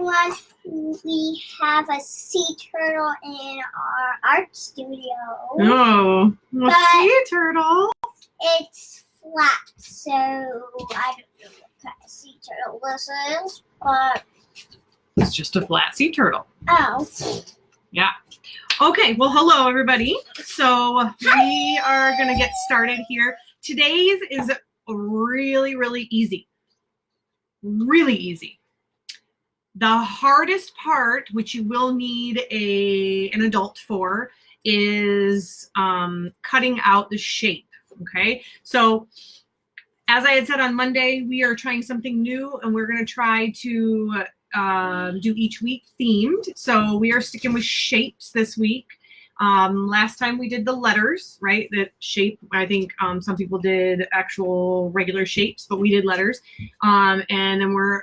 everyone. We have a sea turtle in our art studio. Oh, a sea turtle. It's flat, so I don't know what kind of sea turtle this is, but it's just a flat sea turtle. Oh. Yeah. Okay, well, hello, everybody. So we are going to get started here. Today's is really, really easy. Really easy. The hardest part, which you will need an adult for, is cutting out the shape. Okay, so as I had said on Monday, we are trying something new, and we're going to try to do each week themed. So we are sticking with shapes this week. Last time we did the letters, right? That shape, I think some people did actual regular shapes, but we did letters. And then we're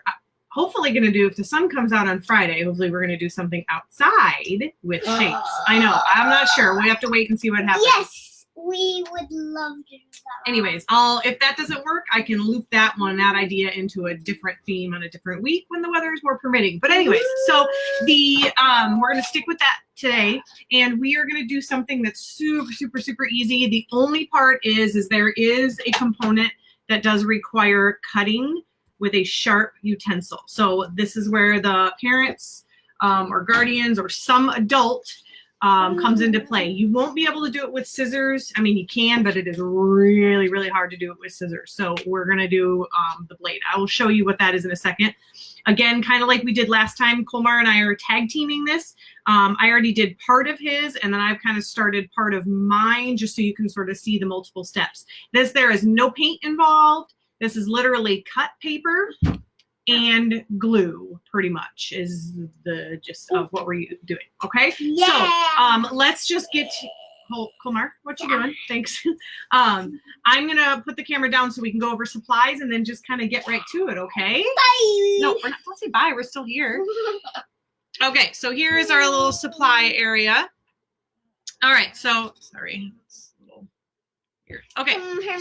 hopefully going to do, if the sun comes out on Friday, hopefully we're going to do something outside with shapes. I know, I'm not sure. We have to wait and see what happens. Yes, we would love to do that. Anyways, if that doesn't work, I can loop that idea into a different theme on a different week when the weather is more permitting. But anyways, so we're going to stick with that today, and we are going to do something that's super, super, super easy. The only part is there is a component that does require cutting with a sharp utensil. So this is where the parents or guardians or some adult comes into play. You won't be able to do it with scissors. I mean, you can, but it is really, really hard to do it with scissors. So we're going to do the blade. I will show you what that is in a second. Again, kind of like we did last time, Colmar and I are tag teaming this. I already did part of his, and then I've kind of started part of mine just so you can sort of see the multiple steps. There is no paint involved. This is literally cut paper and glue, pretty much, is the gist of what we're doing. Okay? Yeah. So let's just get to, Colmar, what you doing? Thanks. I'm gonna put the camera down so we can go over supplies and then just kind of get right to it, okay? Bye. No, we're not. Don't say bye. We're still here. Okay, so here is our little supply area. All right, so sorry. Okay,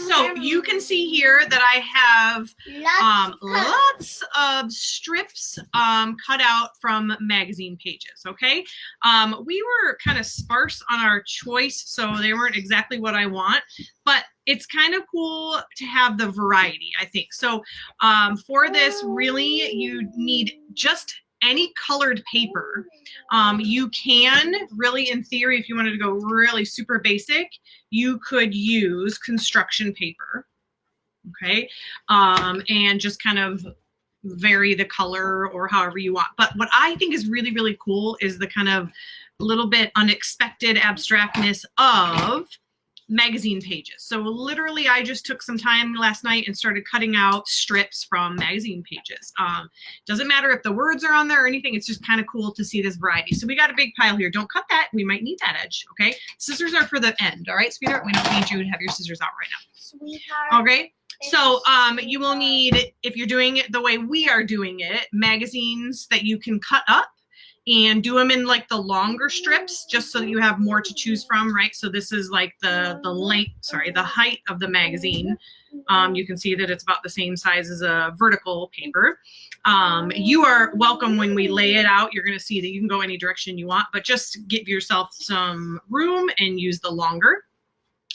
so you can see here that I have lots of strips cut out from magazine pages, okay? We were kind of sparse on our choice, so they weren't exactly what I want, but it's kind of cool to have the variety, I think. So for this, really, you need just any colored paper. You can really, in theory, if you wanted to go really super basic, you could use construction paper, okay? And just kind of vary the color or however you want. But what I think is really, really cool is the kind of little bit unexpected abstractness of magazine pages. So literally I just took some time last night and started cutting out strips from magazine pages. Doesn't matter if the words are on there or anything, it's just kind of cool to see this variety. So we got a big pile here. Don't cut that. We might need that edge, okay? Scissors are for the end, all right, sweetheart? We don't need you to have your scissors out right now. Sweetheart. Okay? So you will need, if you're doing it the way we are doing it, magazines that you can cut up and do them in like the longer strips just so that you have more to choose from, right? So this is like the height of the magazine. You can see that it's about the same size as a vertical paper. You are welcome when we lay it out. You're going to see that you can go any direction you want, but just give yourself some room and use the longer.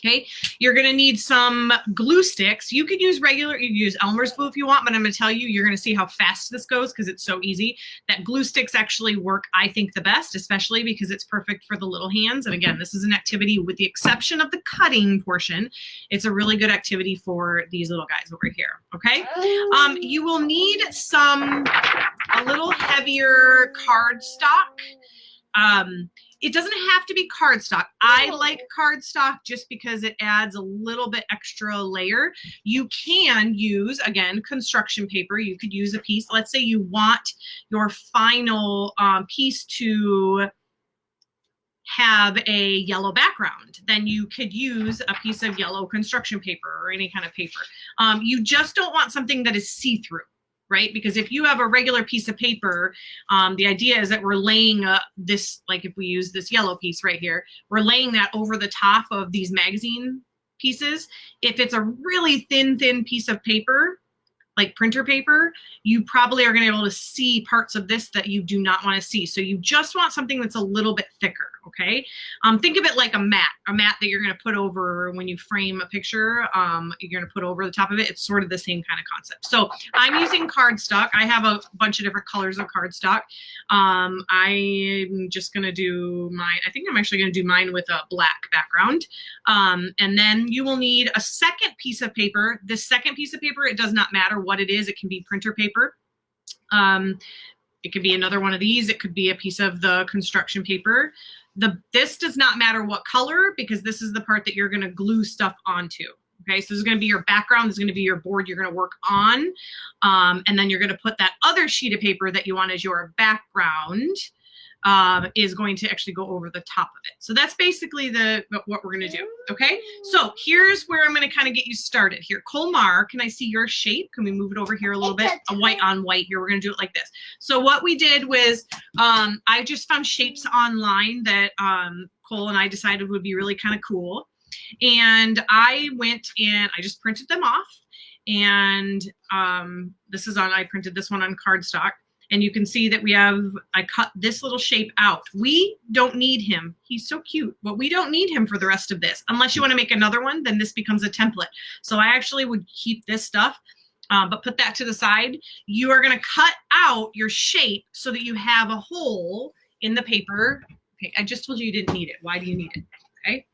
Okay, you're going to need some glue sticks. You could use you could use Elmer's glue if you want, but I'm going to tell you, you're going to see how fast this goes because it's so easy. That glue sticks actually work, I think, the best, especially because it's perfect for the little hands. And again, this is an activity with the exception of the cutting portion. It's a really good activity for these little guys over here, okay? You will need a little heavier cardstock. It doesn't have to be cardstock. I like cardstock just because it adds a little bit extra layer. You can use, again, construction paper. You could use a piece. Let's say you want your final piece to have a yellow background. Then you could use a piece of yellow construction paper or any kind of paper. You just don't want something that is see-through. Right? Because if you have a regular piece of paper, the idea is that we're laying this, like if we use this yellow piece right here, we're laying that over the top of these magazine pieces. If it's a really thin piece of paper, like printer paper, you probably are going to be able to see parts of this that you do not want to see. So you just want something that's a little bit thicker, okay? Think of it like a mat that you're going to put over when you frame a picture. You're going to put over the top of it. It's sort of the same kind of concept. So I'm using cardstock. I have a bunch of different colors of cardstock. I'm just going to do mine. I think I'm actually going to do mine with a black background. And then you will need a second piece of paper. This second piece of paper, it does not matter what it is. It can be printer paper. It could be another one of these. It could be a piece of the construction paper. This does not matter what color, because this is the part that you're going to glue stuff onto. Okay, so this is going to be your background. This is going to be your board you're going to work on. And then you're going to put that other sheet of paper that you want as your background is going to actually go over the top of it. So that's basically what we're going to do. Okay, so here's where I'm going to kind of get you started here. Colmar, can I see your shape? Can we move it over here a little bit? A white on white here. We're going to do it like this. So what we did was I just found shapes online that Cole and I decided would be really kind of cool. And I went and I just printed them off. And I printed this one on cardstock. And you can see that I cut this little shape out. We don't need him. He's so cute, but we don't need him for the rest of this. Unless you want to make another one, then this becomes a template. So I actually would keep this stuff, but put that to the side. You are going to cut out your shape so that you have a hole in the paper. Okay, I just told you you didn't need it. Why do you need it? Okay.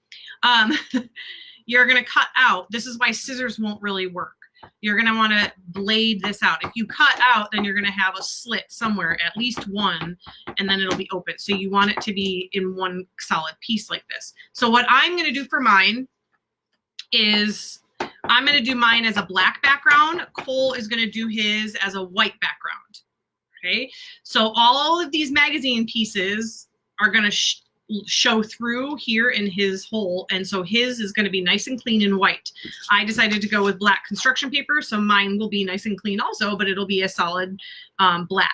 You're going to cut out. This is why scissors won't really work. You're going to want to blade this out. If you cut out, then you're going to have a slit somewhere, at least one, and then it'll be open. So you want it to be in one solid piece like this. So what I'm going to do for mine is I'm going to do mine as a black background. Cole is going to do his as a white background. Okay. So all of these magazine pieces are going to show through here in his hole, and so his is going to be nice and clean and white. I decided to go with black construction paper, so mine will be nice and clean also, but it'll be a solid black.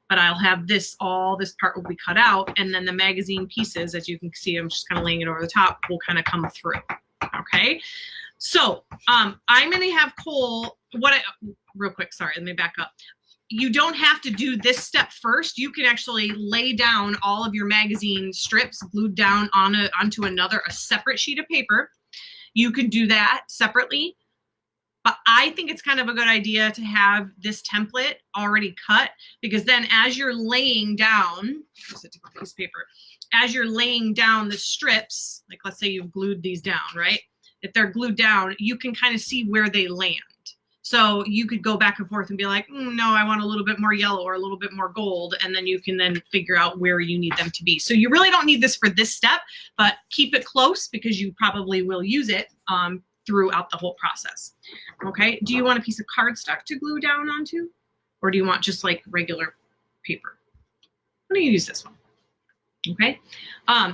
But I'll have this part will be cut out, and then the magazine pieces, as you can see, I'm just kind of laying it over the top, will kind of come through. Okay, so I'm going to have Cole, real quick, sorry, let me back up. You don't have to do this step first. You can actually lay down all of your magazine strips glued down onto a separate sheet of paper. You could do that separately, but I think it's kind of a good idea to have this template already cut, because then as you're laying down, just a different piece of paper, as you're laying down the strips, like let's say you've glued these down, right? If they're glued down, you can kind of see where they land. So you could go back and forth and be like, no, I want a little bit more yellow or a little bit more gold. And then you can then figure out where you need them to be. So you really don't need this for this step, but keep it close because you probably will use it throughout the whole process. Okay, do you want a piece of cardstock to glue down onto? Or do you want just like regular paper? I'm gonna use this one. Okay,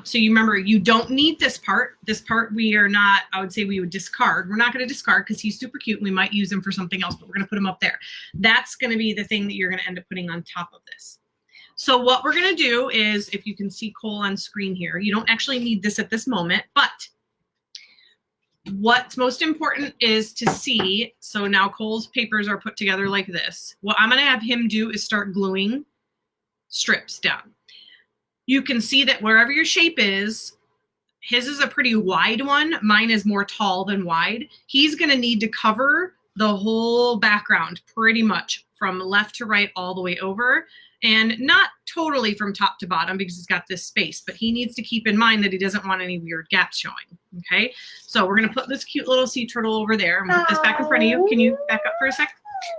so you remember, you don't need this part. This part we are not, I would say we would discard. We're not going to discard because he's super cute and we might use him for something else, but we're going to put him up there. That's going to be the thing that you're going to end up putting on top of this. So what we're going to do is, if you can see Cole on screen here, you don't actually need this at this moment, but what's most important is to see, so now Cole's papers are put together like this. What I'm going to have him do is start gluing strips down. You can see that wherever your shape is, his is a pretty wide one. Mine is more tall than wide. He's going to need to cover the whole background pretty much from left to right all the way over, and not totally from top to bottom because he's got this space, but he needs to keep in mind that he doesn't want any weird gaps showing. Okay, so we're going to put this cute little sea turtle over there. I'm going to put this back in front of you. Can you back up for a sec?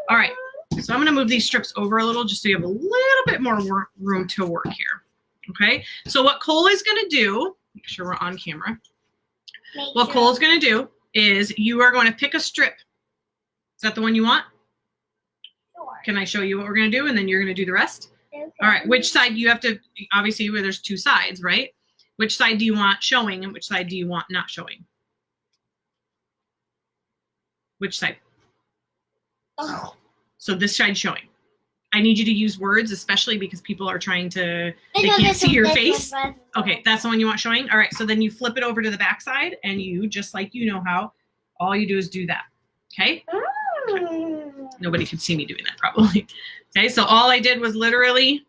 All right, so I'm going to move these strips over a little just so you have a little bit more room to work here. Okay, so what Cole is going to do, make sure we're on camera. What Cole's going to do is you are going to pick a strip. Is that the one you want? Sure. Can I show you what we're going to do and then you're going to do the rest? Okay. All right, which side you have to, obviously where there's two sides, right? Which side do you want showing and which side do you want not showing? Which side? Oh. So this side showing. I need you to use words, especially because people are trying to, they can't see your face. Okay, that's the one you want showing? All right, so then you flip it over to the back side and you, just like you know how, all you do is do that, okay? Mm. Nobody could see me doing that probably. Okay, so all I did was literally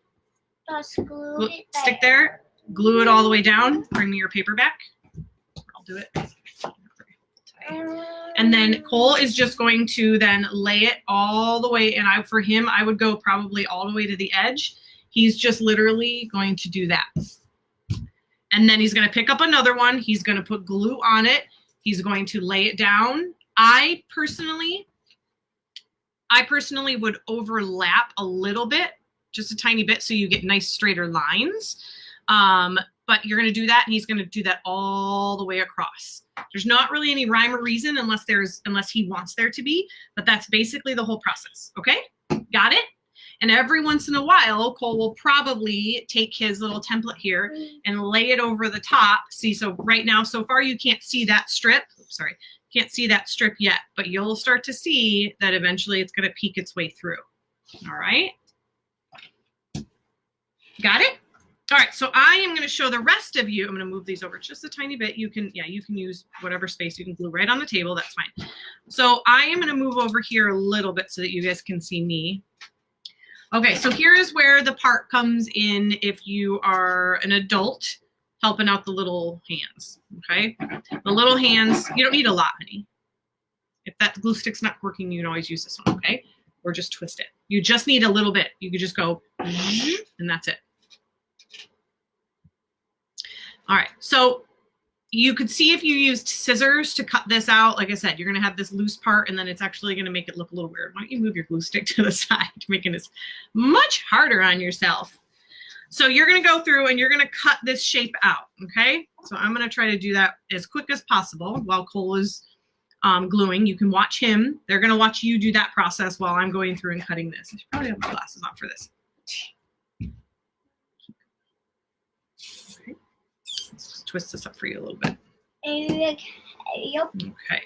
Just glue it stick there, glue it all the way down. Bring me your paper back. I'll do it. And then Cole is just going to then lay it all the way. And for him, I would go probably all the way to the edge. He's just literally going to do that. And then he's going to pick up another one. He's going to put glue on it. He's going to lay it down. I personally would overlap a little bit, just a tiny bit, so you get nice straighter lines. But you're going to do that, and he's going to do that all the way across. There's not really any rhyme or reason unless he wants there to be, but that's basically the whole process. Okay? Got it? And every once in a while, Cole will probably take his little template here and lay it over the top. See, so right now, so far you can't see that strip. Oops, sorry. Can't see that strip yet, but you'll start to see that eventually it's going to peek its way through. All right. Got it? All right, so I am going to show the rest of you. I'm going to move these over just a tiny bit. You can use whatever space. You can glue right on the table. That's fine. So I am going to move over here a little bit so that you guys can see me. Okay, so here is where the part comes in if you are an adult helping out the little hands, okay? The little hands, you don't need a lot, honey. If that glue stick's not working, you can always use this one, okay? Or just twist it. You just need a little bit. You could just go, and that's it. All right, so you could see if you used scissors to cut this out, like I said, you're gonna have this loose part and then it's actually gonna make it look a little weird. Why don't you move your glue stick to the side, making this much harder on yourself. So you're gonna go through and you're gonna cut this shape out, okay? So I'm gonna try to do that as quick as possible while Cole is gluing. You can watch him. They're gonna watch you do that process while I'm going through and cutting this. I should probably have my glasses on for this. Let's twist this up for you a little bit. Yep. Okay.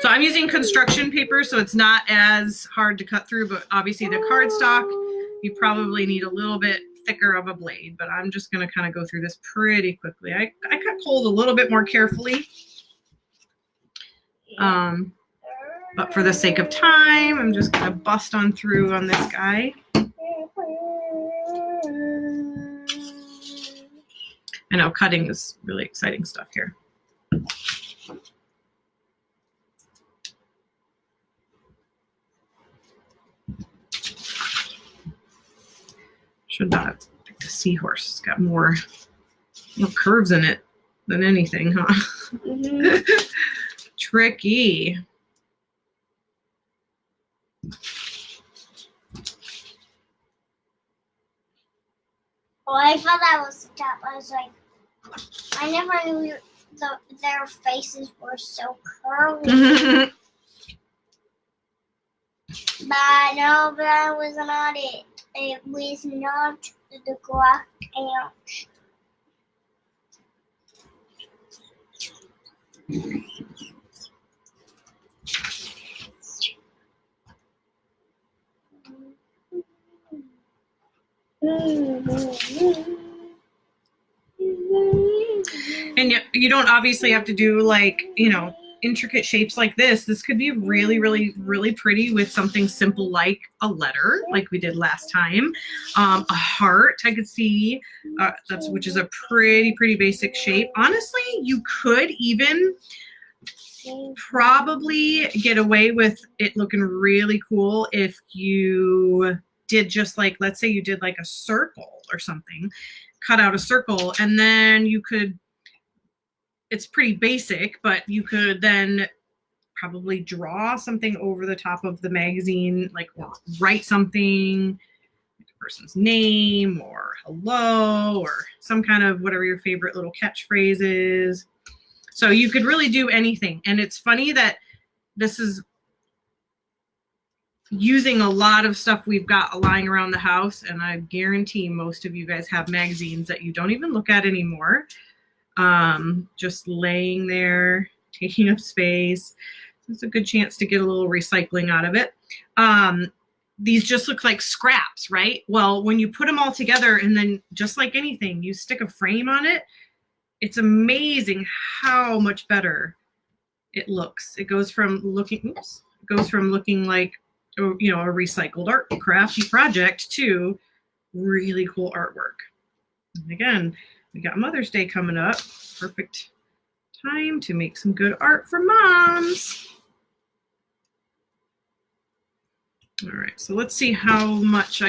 So I'm using construction paper, so it's not as hard to cut through, but obviously the cardstock, you probably need a little bit thicker of a blade, but I'm just going to kind of go through this pretty quickly. I cut Cole's a little bit more carefully. But for the sake of time, I'm just going to bust on through on this guy. I know cutting is really exciting stuff here. Should not have picked a seahorse. It's got more curves in it than anything, huh? Mm-hmm. Tricky. Well, I thought that was the top. I was like, I never knew their faces were so curly. But no, that was not it. It was not the grass ant. And you don't obviously have to do like, intricate shapes like this. This could be really, really, really pretty with something simple like a letter, like we did last time. A heart, I could see, which is a pretty basic shape. Honestly, you could even probably get away with it looking really cool if you did just like, let's say you did like a circle or something, cut out a circle, and then you could, it's pretty basic, but you could then probably draw something over the top of the magazine, like or write something, like a person's name or hello or some kind of whatever your favorite little catchphrase is. So you could really do anything. And it's funny that this is using a lot of stuff we've got lying around the house, and I guarantee most of you guys have magazines that you don't even look at anymore. Just laying there, taking up space. It's a good chance to get a little recycling out of it. These just look like scraps, right? Well, when you put them all together and then just like anything, you stick a frame on it, it's amazing how much better it looks. It goes from looking, goes from looking like, you know, a recycled art crafty project to really cool artwork. And again, we got Mother's Day coming up. Perfect time to make some good art for moms. All right, so let's see how much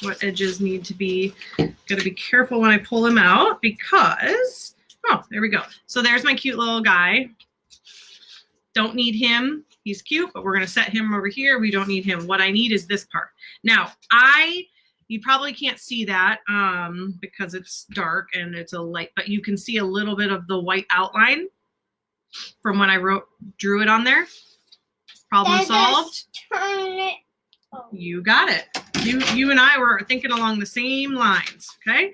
what edges need to be. Got to be careful when I pull them out because, oh, there we go. So there's my cute little guy. Don't need him. He's cute, but we're going to set him over here. We don't need him. What I need is this part. Now, you probably can't see that because it's dark and it's a light, but you can see a little bit of the white outline from when I drew it on there. Problem solved. Turn it. Oh. You got it. You and I were thinking along the same lines, okay?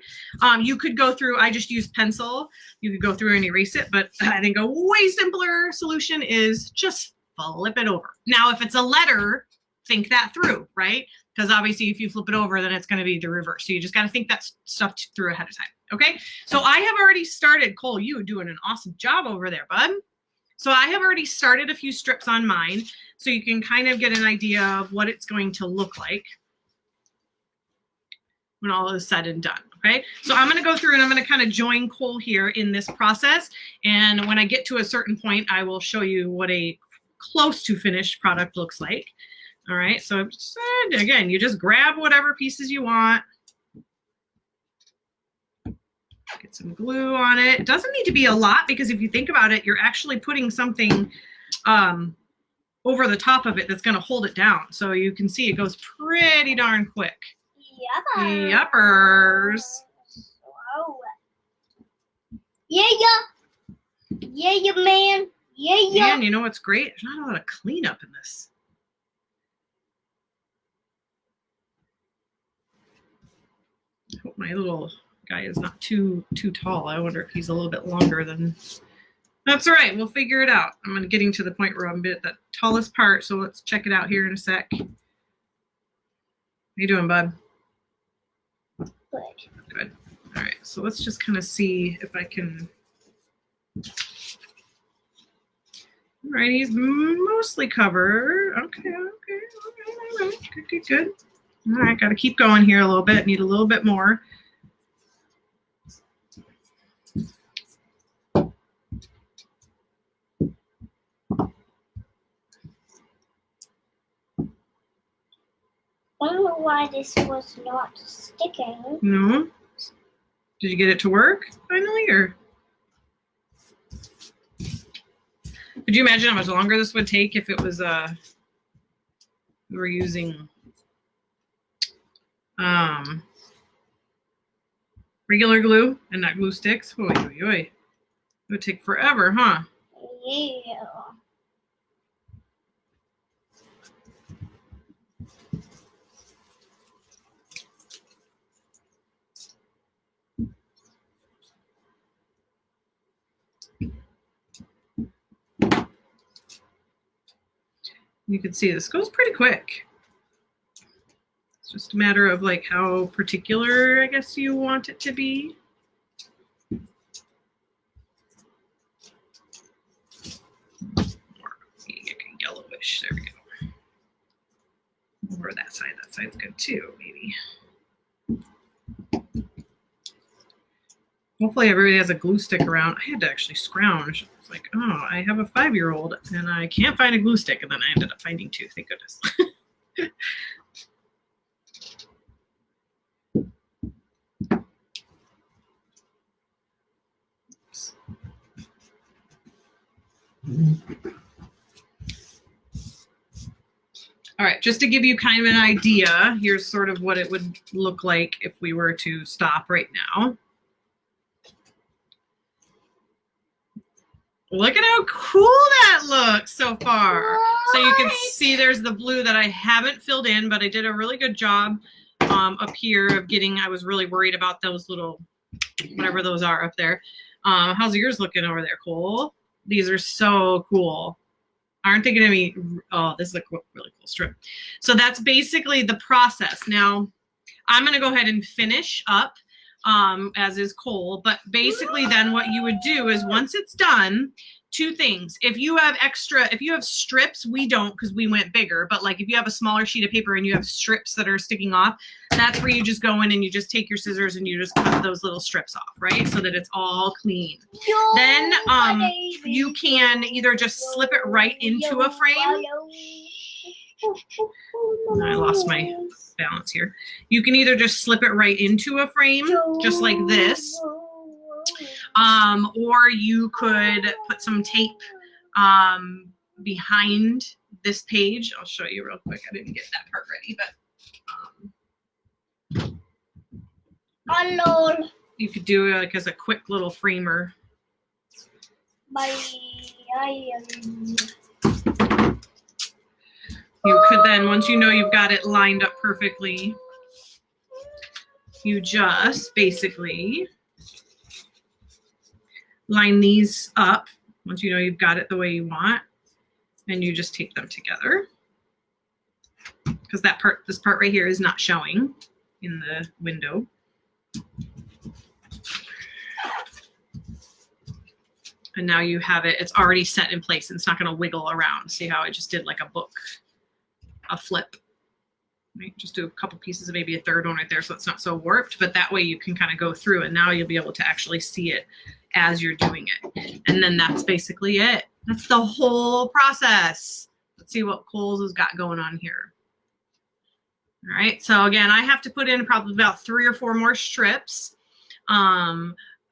You could go through, I just used pencil. You could go through and erase it, but I think a way simpler solution is just flip it over. Now, if it's a letter, think that through, right? Because obviously if you flip it over, then it's going to be the reverse. So you just got to think that stuff through ahead of time, okay? So I have already started, Cole, you doing an awesome job over there, bud. So I have already started a few strips on mine, so you can kind of get an idea of what it's going to look like when all is said and done, okay? So I'm gonna go through and I'm gonna kind of join Cole here in this process. And when I get to a certain point, I will show you what a close to finished product looks like. All right, so again, you just grab whatever pieces you want. Get some glue on it. It doesn't need to be a lot because if you think about it, you're actually putting something over the top of it that's going to hold it down. So you can see it goes pretty darn quick. Yuppers. Wow. Yeah, man. Yeah. And you know what's great? There's not a lot of cleanup in this. I hope my little guy is not too tall. I wonder if he's a little bit longer than. That's all right. We'll figure it out. I'm getting to the point where I'm at the tallest part. So let's check it out here in a sec. How you doing, bud? Good. All right. So let's just kind of see if I can. All right. He's mostly covered. Okay. All right. Good. All right. Got to keep going here a little bit. Need a little bit more. I don't know why this was not sticking. No? Did you get it to work finally, or? Could you imagine how much longer this would take if it was we were using regular glue and not glue sticks? Oy. It would take forever, huh? Yeah. You can see this goes pretty quick. It's just a matter of like how particular, I guess, you want it to be. Yellowish. There we go. Over that side. That side's good too, maybe. Hopefully everybody has a glue stick around. I had to actually scrounge. It's like, oh, I have a 5-year-old and I can't find a glue stick. And then I ended up finding 2. Thank goodness. All right, just to give you kind of an idea, here's sort of what it would look like if we were to stop right now. Look at how cool that looks so far. What? So you can see there's the blue that I haven't filled in, but I did a really good job up here of getting, I was really worried about those little, whatever those are up there. How's yours looking over there, Cole? These are so cool. Aren't they going to be, oh, this is a really cool strip. So that's basically the process. Now, I'm going to go ahead and finish up as is Cole. But basically then what you would do is once it's done, two things. If you have strips, we don't because we went bigger, but like if you have a smaller sheet of paper and you have strips that are sticking off, that's where you just go in and you just take your scissors and you just cut those little strips off, right? So that it's all clean. Then you can either just slip it right into a frame. I lost my balance here. You can either just slip it right into a frame, just like this. Or you could put some tape behind this page. I'll show you real quick. I didn't get that part ready, but you could do it like as a quick little framer. You could then, once you know you've got it lined up perfectly, you just basically line these up once you know you've got it the way you want, and you just tape them together because this part right here is not showing in the window. And now you have it, it's already set in place and it's not going to wiggle around. See how I just did like a book, a flip. Right? Just do a couple pieces of maybe a third one right there so it's not so warped, but that way you can kind of go through and now you'll be able to actually see it as you're doing it. And then that's basically it. That's the whole process. Let's see what Cole's has got going on here. All right, so again, I have to put in probably about 3 or 4 more strips.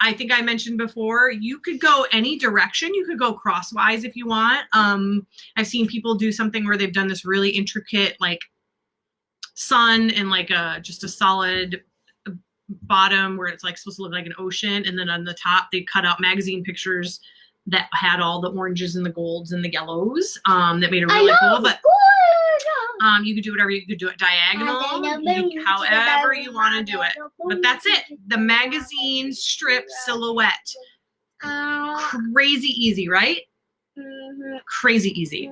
I think I mentioned before, you could go any direction. You could go crosswise if you want. I've seen people do something where they've done this really intricate like sun and like just a solid bottom where it's like supposed to look like an ocean, and then on the top they cut out magazine pictures that had all the oranges and the golds and the yellows that made it really cool. But you could do whatever. You could do it diagonal, however you want to do it. But that's it. The magazine strip silhouette. Crazy easy, right? Crazy easy.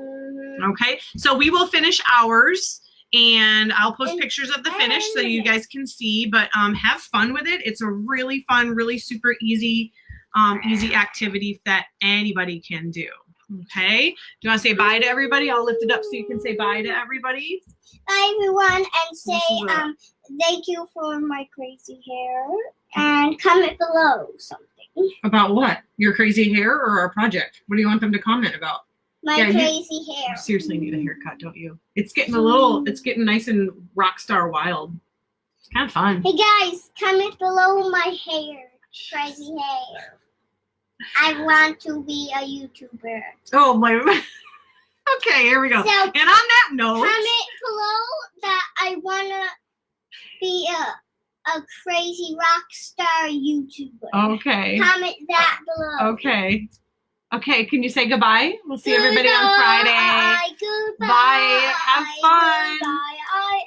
Okay, so we will finish ours. And I'll post pictures of the finish so you guys can see, but have fun with it. It's a really fun, really super easy, easy activity that anybody can do. Okay. Do you want to say bye to everybody? I'll lift it up so you can say bye to everybody. Bye everyone, and say thank you for my crazy hair, and comment below something. About what? Your crazy hair or our project? What do you want them to comment about? My crazy hair. You seriously need a haircut, don't you? It's getting it's getting nice and rock star wild. It's kind of fun. Hey guys, comment below my hair. Crazy hair. I want to be a YouTuber. Oh my. Okay, here we go. So, and on that note, comment below that I want to be a crazy rock star YouTuber. Okay. Comment that below. Okay. Okay, can you say goodbye? We'll see everybody on Friday. Goodbye. Bye. Have fun. Goodbye.